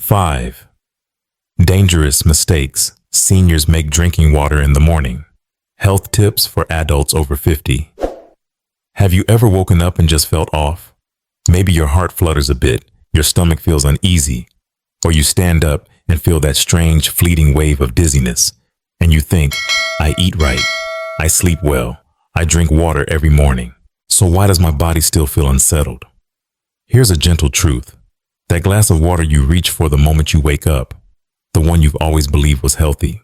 5. Dangerous mistakes seniors make drinking water in the morning. Health tips for adults over 50. Have you ever woken up and just felt off? Maybe your heart flutters a bit, your stomach feels uneasy, or you stand up and feel that strange, fleeting wave of dizziness, and you think, I eat right, I sleep well, I drink water every morning, so why does my body still feel unsettled? Here's a gentle truth. That glass of water you reach for the moment you wake up, the one you've always believed was healthy,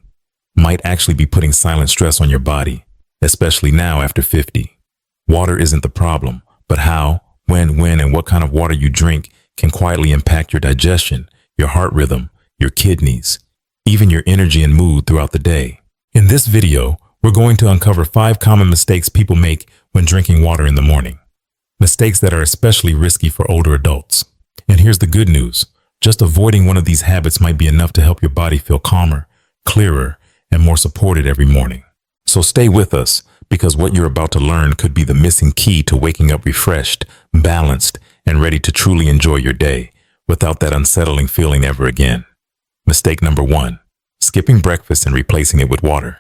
might actually be putting silent stress on your body, especially now after 50. Water isn't the problem, but how, when, and what kind of water you drink can quietly impact your digestion, your heart rhythm, your kidneys, even your energy and mood throughout the day. In this video, we're going to uncover 5 common mistakes people make when drinking water in the morning. Mistakes that are especially risky for older adults. And here's the good news. Just avoiding one of these habits might be enough to help your body feel calmer, clearer, and more supported every morning. So stay with us, because what you're about to learn could be the missing key to waking up refreshed, balanced, and ready to truly enjoy your day without that unsettling feeling ever again. Mistake number 1, skipping breakfast and replacing it with water.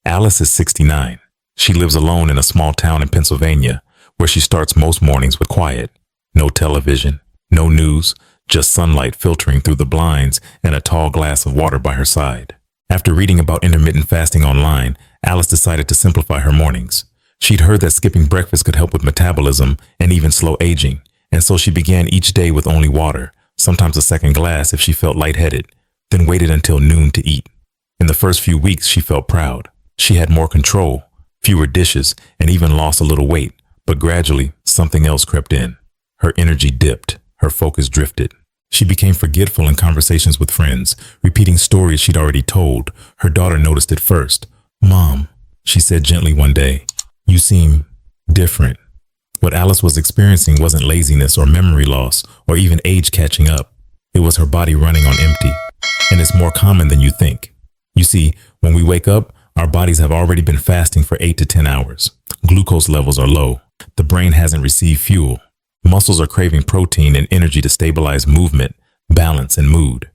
Alice is 69. She lives alone in a small town in Pennsylvania, where she starts most mornings with quiet. No television, no news, just sunlight filtering through the blinds and a tall glass of water by her side. After reading about intermittent fasting online, Alice decided to simplify her mornings. She'd heard that skipping breakfast could help with metabolism and even slow aging, and so she began each day with only water, sometimes a second glass if she felt lightheaded, then waited until noon to eat. In the first few weeks, she felt proud. She had more control, fewer dishes, and even lost a little weight, but gradually, something else crept in. Her energy dipped, her focus drifted. She became forgetful in conversations with friends, repeating stories she'd already told. Her daughter noticed it first. "Mom," she said gently one day, "you seem different." What Alice was experiencing wasn't laziness or memory loss or even age catching up. It was her body running on empty. And it's more common than you think. You see, when we wake up, our bodies have already been fasting for 8 to 10 hours. Glucose levels are low. The brain hasn't received fuel. Muscles are craving protein and energy to stabilize movement, balance, and mood.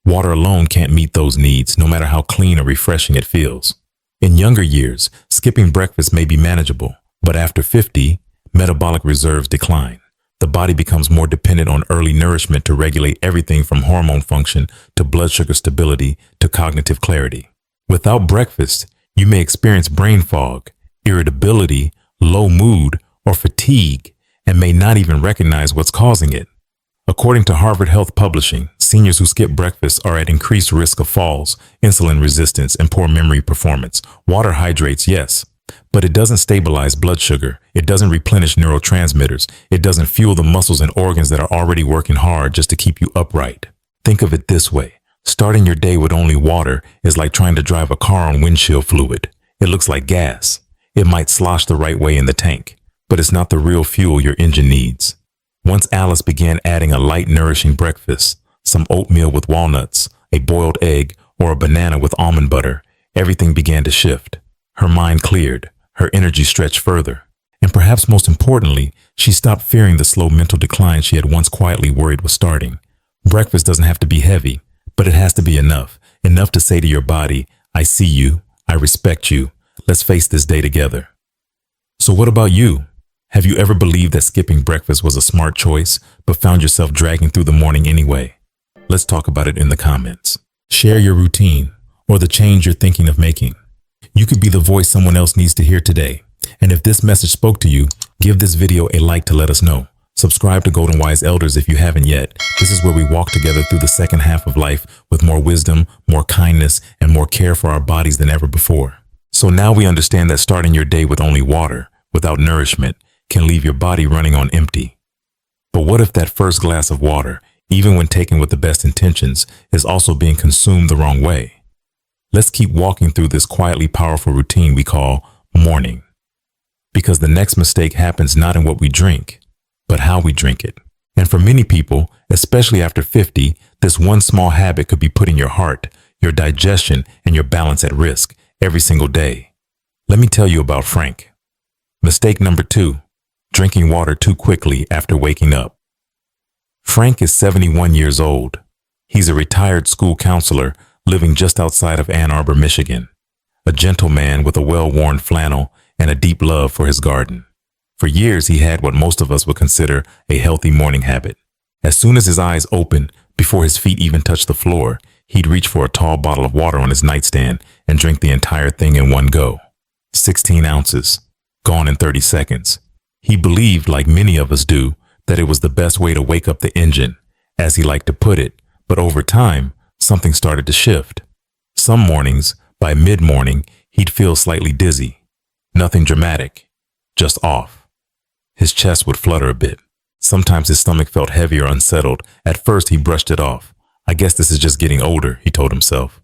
Water alone can't meet those needs, no matter how clean or refreshing it feels. In younger years, skipping breakfast may be manageable, but after 50, metabolic reserves decline. The body becomes more dependent on early nourishment to regulate everything from hormone function to blood sugar stability to cognitive clarity. Without breakfast, you may experience brain fog, irritability, low mood, or fatigue, and may not even recognize what's causing it. According to Harvard Health Publishing, seniors who skip breakfast are at increased risk of falls, insulin resistance, and poor memory performance. Water hydrates, yes, but it doesn't stabilize blood sugar. It doesn't replenish neurotransmitters. It doesn't fuel the muscles and organs that are already working hard just to keep you upright. Think of it this way. Starting your day with only water is like trying to drive a car on windshield fluid. It looks like gas. It might slosh the right way in the tank, but it's not the real fuel your engine needs. Once Alice began adding a light, nourishing breakfast, some oatmeal with walnuts, a boiled egg, or a banana with almond butter, everything began to shift. Her mind cleared, her energy stretched further, and perhaps most importantly, she stopped fearing the slow mental decline she had once quietly worried was starting. Breakfast doesn't have to be heavy, but it has to be enough to say to your body, I see you, I respect you, let's face this day together. So what about you? Have you ever believed that skipping breakfast was a smart choice, but found yourself dragging through the morning anyway? Let's talk about it in the comments. Share your routine or the change you're thinking of making. You could be the voice someone else needs to hear today. And if this message spoke to you, give this video a like to let us know. Subscribe to Golden Wise Elders if you haven't yet. This is where we walk together through the second half of life with more wisdom, more kindness, and more care for our bodies than ever before. So now we understand that starting your day with only water, without nourishment, can leave your body running on empty. But what if that first glass of water, even when taken with the best intentions, is also being consumed the wrong way? Let's keep walking through this quietly powerful routine we call morning. Because the next mistake happens not in what we drink, but how we drink it. And for many people, especially after 50, this one small habit could be putting your heart, your digestion, and your balance at risk every single day. Let me tell you about Frank. Mistake number 2. Drinking water too quickly after waking up. Frank is 71 years old. He's a retired school counselor living just outside of Ann Arbor, Michigan. A gentle man with a well-worn flannel and a deep love for his garden. For years, he had what most of us would consider a healthy morning habit. As soon as his eyes opened, before his feet even touched the floor, he'd reach for a tall bottle of water on his nightstand and drink the entire thing in one go. 16 ounces, gone in 30 seconds. He believed, like many of us do, that it was the best way to wake up the engine, as he liked to put it, but over time, something started to shift. Some mornings, by mid-morning, he'd feel slightly dizzy. Nothing dramatic, just off. His chest would flutter a bit. Sometimes his stomach felt heavy or unsettled. At first, he brushed it off. I guess this is just getting older, he told himself.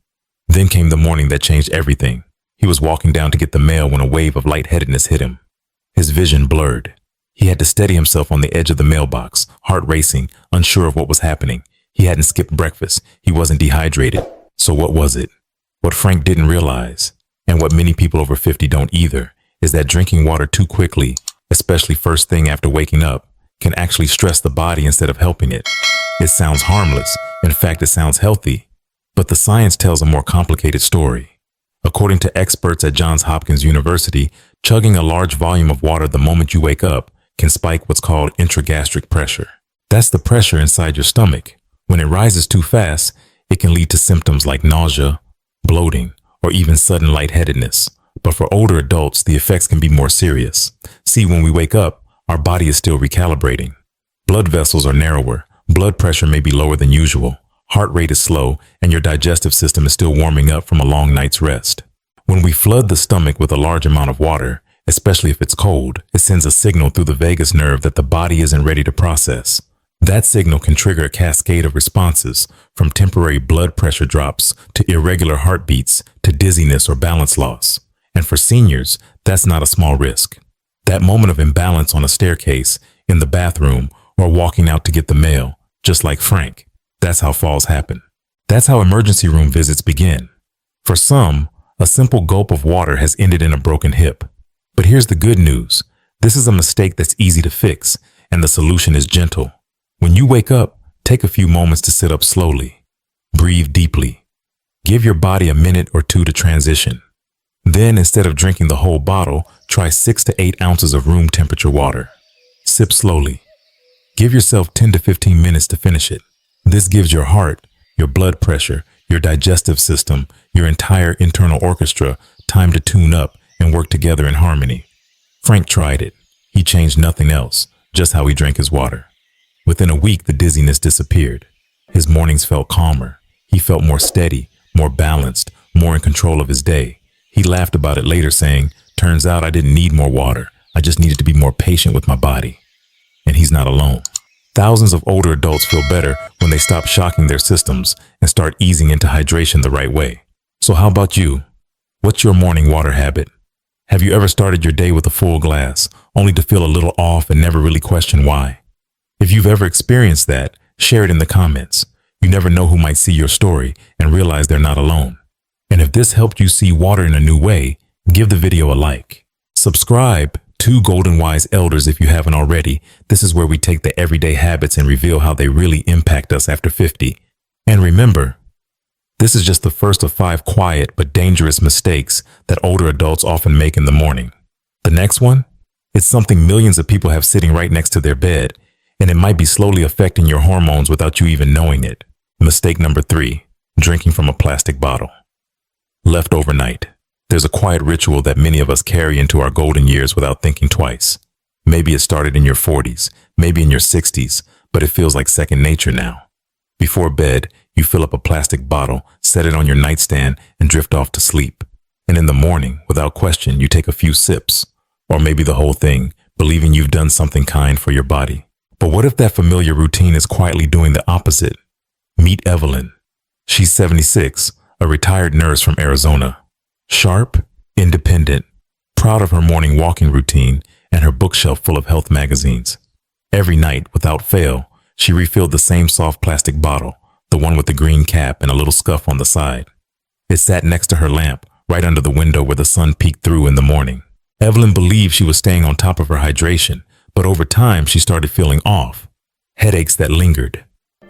Then came the morning that changed everything. He was walking down to get the mail when a wave of lightheadedness hit him. His vision blurred. He had to steady himself on the edge of the mailbox, heart racing, unsure of what was happening. He hadn't skipped breakfast. He wasn't dehydrated. So what was it? What Frank didn't realize, and what many people over 50 don't either, is that drinking water too quickly, especially first thing after waking up, can actually stress the body instead of helping it. It sounds harmless. In fact, it sounds healthy. But the science tells a more complicated story. According to experts at Johns Hopkins University, chugging a large volume of water the moment you wake up can spike what's called intragastric pressure. That's the pressure inside your stomach. When it rises too fast, it can lead to symptoms like nausea, bloating, or even sudden lightheadedness. But for older adults, the effects can be more serious. See, when we wake up, our body is still recalibrating. Blood vessels are narrower, blood pressure may be lower than usual, heart rate is slow, and your digestive system is still warming up from a long night's rest. When we flood the stomach with a large amount of water, especially if it's cold, it sends a signal through the vagus nerve that the body isn't ready to process. That signal can trigger a cascade of responses, from temporary blood pressure drops to irregular heartbeats to dizziness or balance loss. And for seniors, that's not a small risk. That moment of imbalance on a staircase, in the bathroom, or walking out to get the mail, just like Frank, that's how falls happen. That's how emergency room visits begin. For some, a simple gulp of water has ended in a broken hip. But here's the good news. This is a mistake that's easy to fix, and the solution is gentle. When you wake up, take a few moments to sit up slowly. Breathe deeply. Give your body a minute or two to transition. Then, instead of drinking the whole bottle, try 6 to 8 ounces of room temperature water. Sip slowly. Give yourself 10 to 15 minutes to finish it. This gives your heart, your blood pressure, your digestive system, your entire internal orchestra time to tune up and work together in harmony. Frank tried it. He changed nothing else, just how he drank his water. Within a week, the dizziness disappeared. His mornings felt calmer. He felt more steady, more balanced, more in control of his day. He laughed about it later, saying, "Turns out I didn't need more water. I just needed to be more patient with my body." And he's not alone. Thousands of older adults feel better when they stop shocking their systems and start easing into hydration the right way. So how about you? What's your morning water habit? Have you ever started your day with a full glass, only to feel a little off and never really question why? If you've ever experienced that, share it in the comments. You never know who might see your story and realize they're not alone. And if this helped you see water in a new way, give the video a like. Subscribe to Golden Wise Elders if you haven't already. This is where we take the everyday habits and reveal how they really impact us after 50. And remember, this is just the first of 5 quiet but dangerous mistakes that older adults often make in the morning. The next one? It's something millions of people have sitting right next to their bed, and it might be slowly affecting your hormones without you even knowing it. Mistake number 3, drinking from a plastic bottle. Left overnight. There's a quiet ritual that many of us carry into our golden years without thinking twice. Maybe it started in your 40s, maybe in your 60s, but it feels like second nature now. Before bed, you fill up a plastic bottle, set it on your nightstand, and drift off to sleep. And in the morning, without question, you take a few sips, or maybe the whole thing, believing you've done something kind for your body. But what if that familiar routine is quietly doing the opposite? Meet Evelyn. She's 76, a retired nurse from Arizona. Sharp, independent, proud of her morning walking routine and her bookshelf full of health magazines. Every night, without fail, she refilled the same soft plastic bottle, the one with the green cap and a little scuff on the side. It sat next to her lamp, right under the window where the sun peeked through in the morning. Evelyn believed she was staying on top of her hydration, but over time she started feeling off. Headaches that lingered,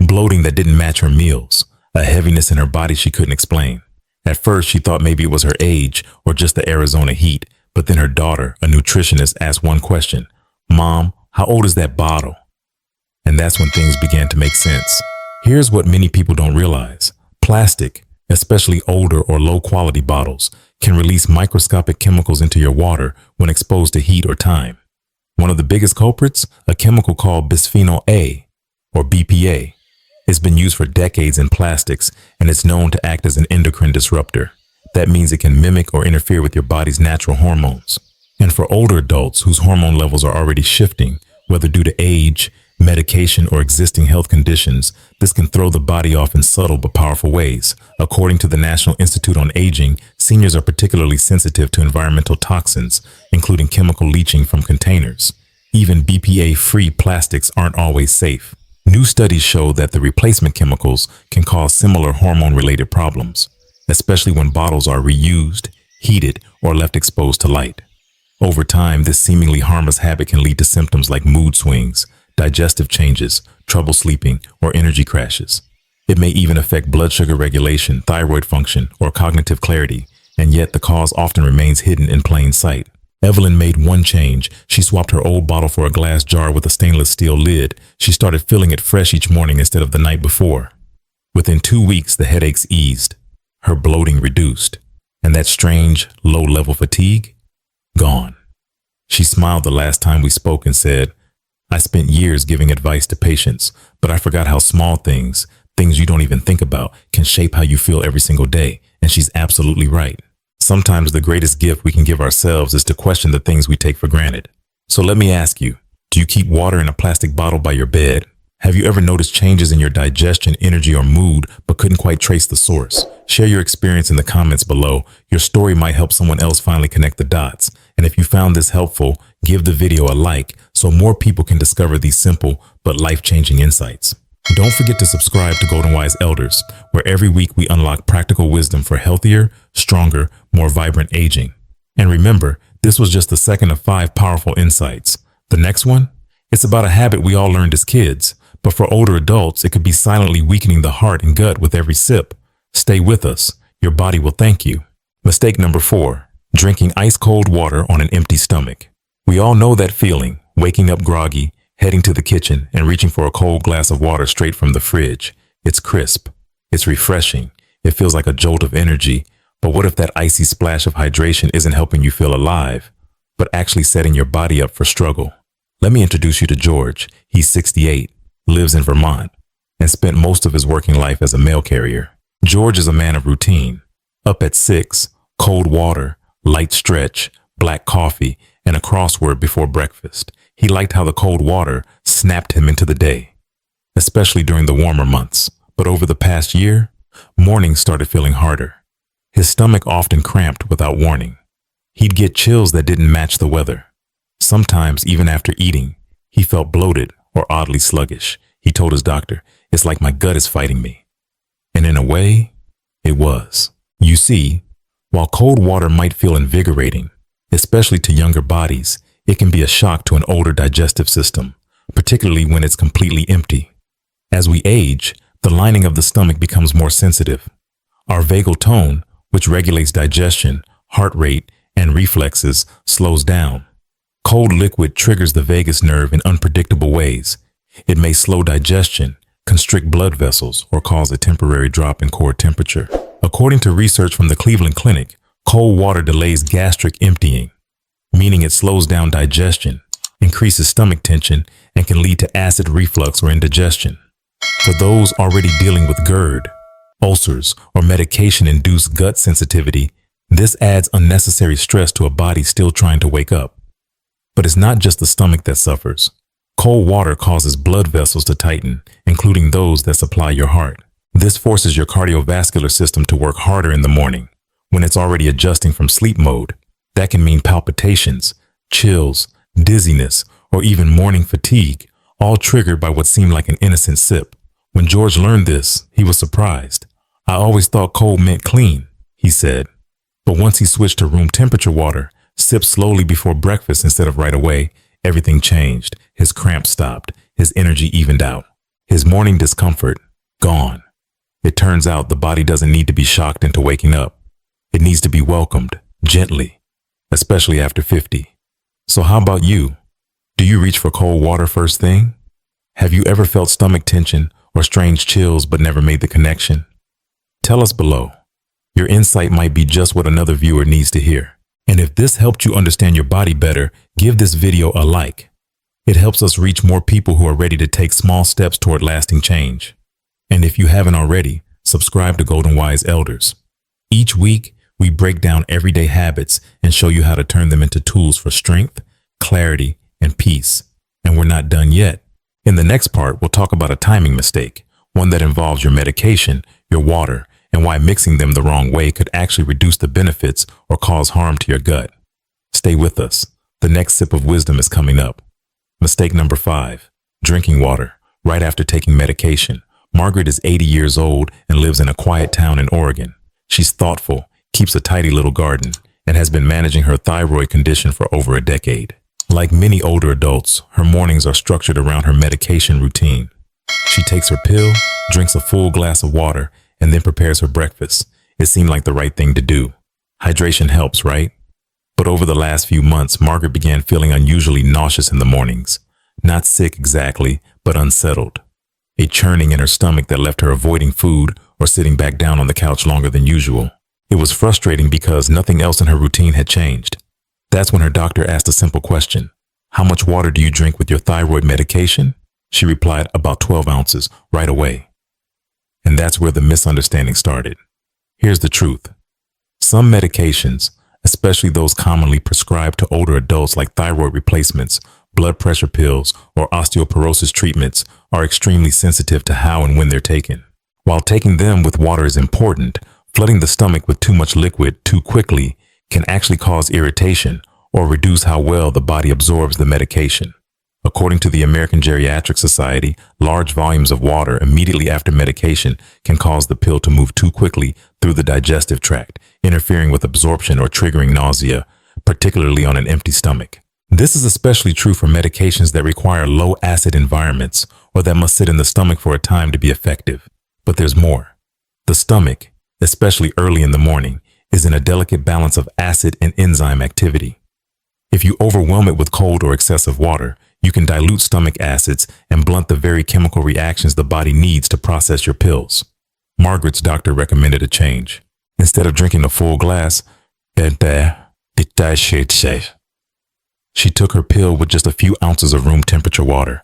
bloating that didn't match her meals, a heaviness in her body she couldn't explain. At first, she thought maybe it was her age or just the Arizona heat, but then her daughter, a nutritionist, asked one question: "Mom, how old is that bottle?" And that's when things began to make sense. Here's what many people don't realize. Plastic, especially older or low-quality bottles, can release microscopic chemicals into your water when exposed to heat or time. One of the biggest culprits, a chemical called bisphenol A, or BPA. It's been used for decades in plastics, and it's known to act as an endocrine disruptor. That means it can mimic or interfere with your body's natural hormones. And for older adults whose hormone levels are already shifting, whether due to age, medication, or existing health conditions, this can throw the body off in subtle but powerful ways. According to the National Institute on Aging, seniors are particularly sensitive to environmental toxins, including chemical leaching from containers. Even BPA-free plastics aren't always safe. New studies show that the replacement chemicals can cause similar hormone-related problems, especially when bottles are reused, heated, or left exposed to light. Over time, this seemingly harmless habit can lead to symptoms like mood swings, digestive changes, trouble sleeping, or energy crashes. It may even affect blood sugar regulation, thyroid function, or cognitive clarity, and yet the cause often remains hidden in plain sight. Evelyn made one change. She swapped her old bottle for a glass jar with a stainless steel lid. She started filling it fresh each morning instead of the night before. Within 2 weeks, the headaches eased, her bloating reduced, and that strange, low-level fatigue, gone. She smiled the last time we spoke and said, "I spent years giving advice to patients, but I forgot how small things you don't even think about, can shape how you feel every single day." And she's absolutely right. Sometimes the greatest gift we can give ourselves is to question the things we take for granted. So let me ask you, do you keep water in a plastic bottle by your bed? Have you ever noticed changes in your digestion, energy, or mood, but couldn't quite trace the source? Share your experience in the comments below. Your story might help someone else finally connect the dots. And if you found this helpful, give the video a like so more people can discover these simple but life-changing insights. Don't forget to subscribe to Golden Wise Elders, where every week we unlock practical wisdom for healthier, stronger, more vibrant aging. And remember, this was just the second of 5 powerful insights. The next one? It's about a habit we all learned as kids, but for older adults, it could be silently weakening the heart and gut with every sip. Stay with us. Your body will thank you. Mistake number 4, drinking ice-cold water on an empty stomach. We all know that feeling, waking up groggy, heading to the kitchen and reaching for a cold glass of water straight from the fridge. It's crisp. It's refreshing. It feels like a jolt of energy. But what if that icy splash of hydration isn't helping you feel alive, but actually setting your body up for struggle? Let me introduce you to George. He's 68, lives in Vermont, and spent most of his working life as a mail carrier. George is a man of routine. Up at 6, cold water, light stretch, black coffee, and a crossword before breakfast. He liked how the cold water snapped him into the day, especially during the warmer months. But over the past year, mornings started feeling harder. His stomach often cramped without warning. He'd get chills that didn't match the weather. Sometimes, even after eating, he felt bloated or oddly sluggish. He told his doctor, "It's like my gut is fighting me." And in a way, it was. You see, while cold water might feel invigorating, especially to younger bodies, it can be a shock to an older digestive system, particularly when it's completely empty. As we age, the lining of the stomach becomes more sensitive. Our vagal tone, which regulates digestion, heart rate, and reflexes, slows down. Cold liquid triggers the vagus nerve in unpredictable ways. It may slow digestion, constrict blood vessels, or cause a temporary drop in core temperature. According to research from the Cleveland Clinic, cold water delays gastric emptying, meaning it slows down digestion, increases stomach tension, and can lead to acid reflux or indigestion. For those already dealing with GERD, ulcers, or medication-induced gut sensitivity, this adds unnecessary stress to a body still trying to wake up. But it's not just the stomach that suffers. Cold water causes blood vessels to tighten, including those that supply your heart. This forces your cardiovascular system to work harder in the morning, when it's already adjusting from sleep mode. That can mean palpitations, chills, dizziness, or even morning fatigue, all triggered by what seemed like an innocent sip. When George learned this, he was surprised. "I always thought cold meant clean," he said. But once he switched to room temperature water, sipped slowly before breakfast instead of right away, everything changed. His cramps stopped. His energy evened out. His morning discomfort, gone. It turns out the body doesn't need to be shocked into waking up. It needs to be welcomed, gently, especially after 50. So how about you? Do you reach for cold water first thing? Have you ever felt stomach tension or strange chills but never made the connection? Tell us below. Your insight might be just what another viewer needs to hear. And if this helped you understand your body better, give this video a like. It helps us reach more people who are ready to take small steps toward lasting change. And if you haven't already, subscribe to Golden Wise Elders. Each week, we break down everyday habits and show you how to turn them into tools for strength, clarity, and peace. And we're not done yet. In the next part, we'll talk about a timing mistake, one that involves your medication, your water, and why mixing them the wrong way could actually reduce the benefits or cause harm to your gut. Stay with us. The next sip of wisdom is coming up. Mistake number 5, drinking water right after taking medication. Margaret is 80 years old and lives in a quiet town in Oregon. She's thoughtful, keeps a tidy little garden, and has been managing her thyroid condition for over a decade. Like many older adults, her mornings are structured around her medication routine. She takes her pill, drinks a full glass of water, and then prepares her breakfast. It seemed like the right thing to do. Hydration helps, right? But over the last few months, Margaret began feeling unusually nauseous in the mornings. Not sick exactly, but unsettled. A churning in her stomach that left her avoiding food or sitting back down on the couch longer than usual. It was frustrating because nothing else in her routine had changed. That's when her doctor asked a simple question. How much water do you drink with your thyroid medication? She replied, about 12 ounces, right away. And that's where the misunderstanding started. Here's the truth. Some medications, especially those commonly prescribed to older adults like thyroid replacements, blood pressure pills, or osteoporosis treatments, are extremely sensitive to how and when they're taken. While taking them with water is important, flooding the stomach with too much liquid too quickly can actually cause irritation or reduce how well the body absorbs the medication. According to the American Geriatric Society, large volumes of water immediately after medication can cause the pill to move too quickly through the digestive tract, interfering with absorption or triggering nausea, particularly on an empty stomach. This is especially true for medications that require low-acid environments or that must sit in the stomach for a time to be effective. But there's more. The stomach, especially early in the morning, is in a delicate balance of acid and enzyme activity. If you overwhelm it with cold or excessive water, you can dilute stomach acids and blunt the very chemical reactions the body needs to process your pills. Margaret's doctor recommended a change. Instead of drinking a full glass, she took her pill with just a few ounces of room temperature water.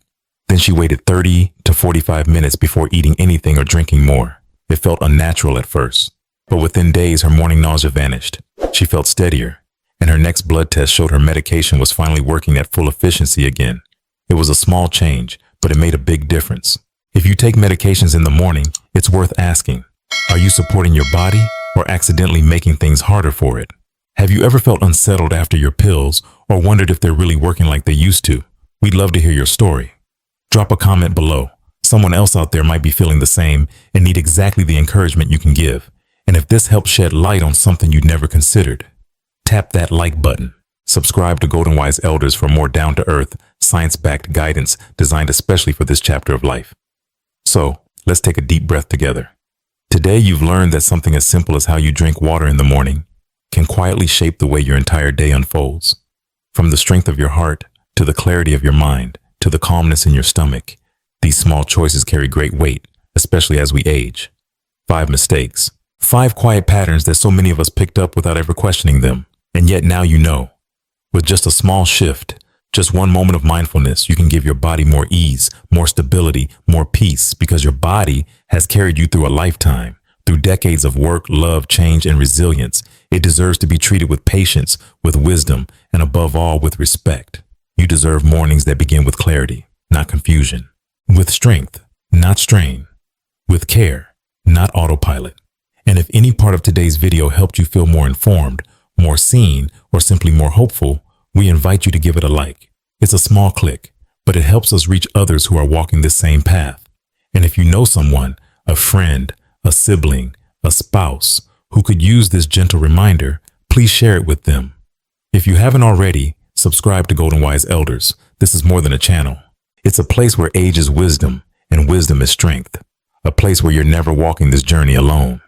Then she waited 30 to 45 minutes before eating anything or drinking more. It felt unnatural at first, but within days her morning nausea vanished. She felt steadier, and her next blood test showed her medication was finally working at full efficiency again. It was a small change, but it made a big difference. If you take medications in the morning, it's worth asking, are you supporting your body or accidentally making things harder for it? Have you ever felt unsettled after your pills or wondered if they're really working like they used to? We'd love to hear your story. Drop a comment below. Someone else out there might be feeling the same and need exactly the encouragement you can give. And if this helps shed light on something you'd never considered, tap that like button. Subscribe to Golden Wise Elders for more down-to-earth, science-backed guidance designed especially for this chapter of life. So, let's take a deep breath together. Today you've learned that something as simple as how you drink water in the morning can quietly shape the way your entire day unfolds. From the strength of your heart, to the clarity of your mind, to the calmness in your stomach, these small choices carry great weight, especially as we age. 5 mistakes. 5 quiet patterns that so many of us picked up without ever questioning them. And yet now you know. With just a small shift, just one moment of mindfulness, you can give your body more ease, more stability, more peace, because your body has carried you through a lifetime, through decades of work, love, change, and resilience. It deserves to be treated with patience, with wisdom, and above all, with respect. You deserve mornings that begin with clarity, not confusion. With strength, not strain. With care, not autopilot. And if any part of today's video helped you feel more informed, more seen, or simply more hopeful, we invite you to give it a like. It's a small click, but it helps us reach others who are walking this same path. And if you know someone, a friend, a sibling, a spouse, who could use this gentle reminder, please share it with them. If you haven't already, subscribe to Golden Wise Elders. This is more than a channel. It's a place where age is wisdom and wisdom is strength, a place where you're never walking this journey alone.